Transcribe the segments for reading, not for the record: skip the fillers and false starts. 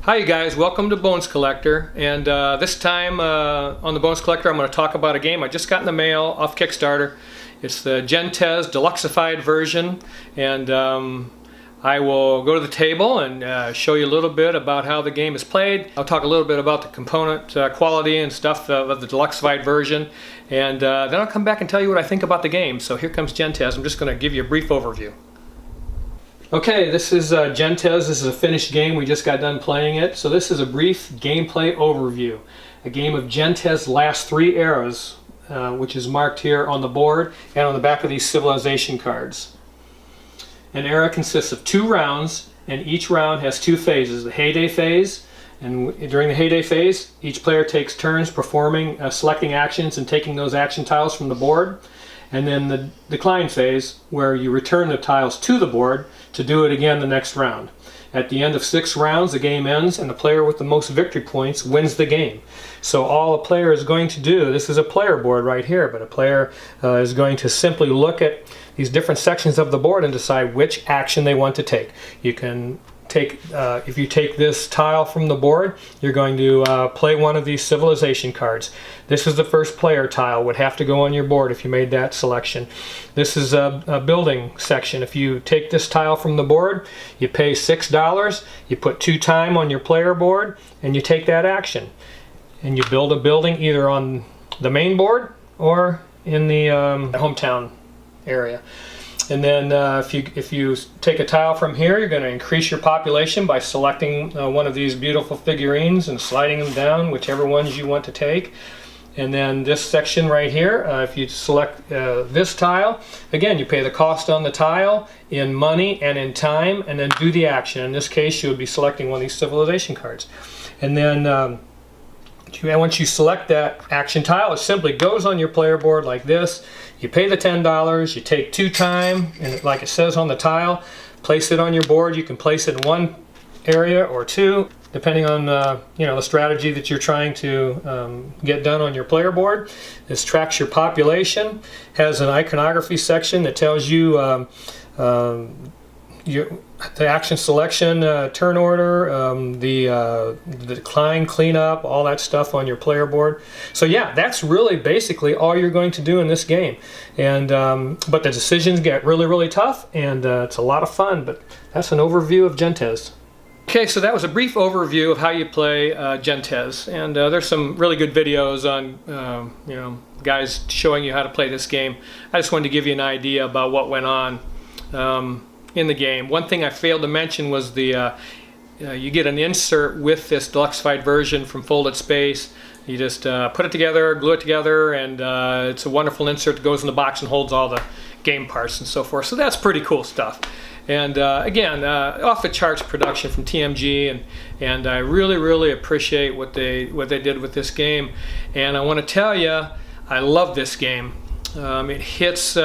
Hi you guys, welcome to Bones Collector, and this time on the Bones Collector I'm going to talk about a game I just got in the mail off Kickstarter. It's the Gentes Deluxified version, and I will go to the table and show you a little bit about how the game is played. I'll talk a little bit about the component quality and stuff of the Deluxified version, and then I'll come back and tell you what I think about the game. So here comes Gentes. I'm just going to give you a brief overview. Okay, this is Gentes. This is a finished game. We just got done playing it. So this is a brief gameplay overview. A game of Gentes' last 3 eras, which is marked here on the board and on the back of these civilization cards. An era consists of 2 rounds, and each round has 2 phases. The heyday phase, and during the heyday phase, each player takes turns performing, selecting actions and taking those action tiles from the board. And then the decline phase, where you return the tiles to the board to do it again the next round. At the end of 6 rounds, the game ends, and the player with the most victory points wins the game. So all a player is going to do, this is a player board right here, but a player is going to simply look at these different sections of the board and decide which action they want to take. You can take, if you take this tile from the board, you're going to play one of these civilization cards. This is the first player tile, would have to go on your board if you made that selection. This is a building section. If you take this tile from the board, you pay $6, you put 2 time on your player board, and you take that action. And you build a building either on the main board or in the hometown area. And then if you take a tile from here, you're going to increase your population by selecting one of these beautiful figurines and sliding them down, whichever ones you want to take. And then this section right here, if you select this tile, again, you pay the cost on the tile in money and in time, and then do the action. In this case, you would be selecting one of these civilization cards. And then once you select that action tile, it simply goes on your player board like this. You pay the $10, you take 2 time, and like it says on the tile, place it on your board. You can place it in one area or 2, depending on the strategy that you're trying to get done on your player board. This tracks your population, has an iconography section that tells you the action selection, turn order, the decline, cleanup, all that stuff on your player board. So yeah, that's really basically all you're going to do in this game. And but the decisions get really, really tough, and it's a lot of fun. But that's an overview of Gentes. Okay, so that was a brief overview of how you play Gentes, and there's some really good videos on guys showing you how to play this game. I just wanted to give you an idea about what went on in the game. One thing I failed to mention was the you get an insert with this Deluxified version from Folded Space. You just put it together, glue it together, and it's a wonderful insert that goes in the box and holds all the game parts and so forth. So that's pretty cool stuff. And again, off the charts production from TMG, and I really, really appreciate what they did with this game. And I want to tell you, I love this game. It hits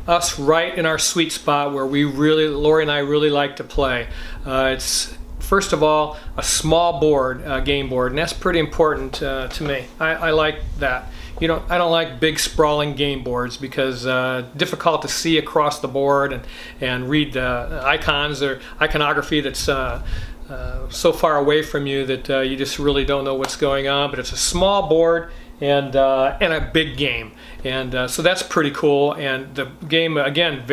us right in our sweet spot where Lori and I really like to play. It's first of all a small board, game board, and that's pretty important to me. I like that. I don't like big sprawling game boards because difficult to see across the board and read the icons or iconography that's so far away from you that you just really don't know what's going on. But it's a small board and a big game, and so that's pretty cool. And the game, again,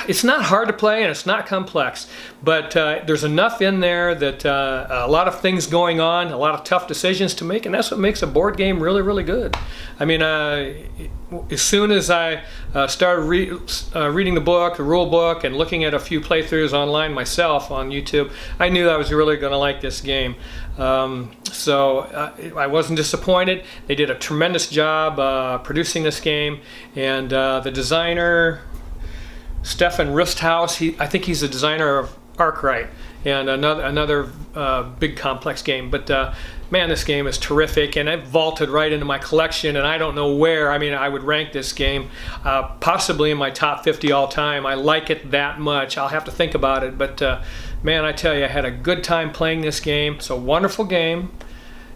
it's not hard to play and it's not complex, but there's enough in there that a lot of things going on, a lot of tough decisions to make, and that's what makes a board game really, really good. I mean, as soon as I started reading the book, the rule book, and looking at a few playthroughs online myself on YouTube, I knew I was really going to like this game. So I wasn't disappointed. They did a tremendous job producing this game, and the designer, Stefan Rusthaus, I think he's the designer of Arkwright, and another big complex game. But man, this game is terrific, and it vaulted right into my collection, and I don't know where. I mean, I would rank this game possibly in my top 50 all time. I like it that much. I'll have to think about it, but man, I tell you, I had a good time playing this game. It's a wonderful game.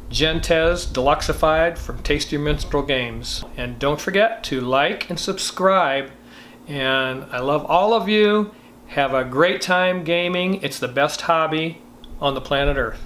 Gentes Deluxified from Tasty Minstrel Games. And don't forget to like and subscribe. And I love all of you. Have a great time gaming. It's the best hobby on the planet Earth.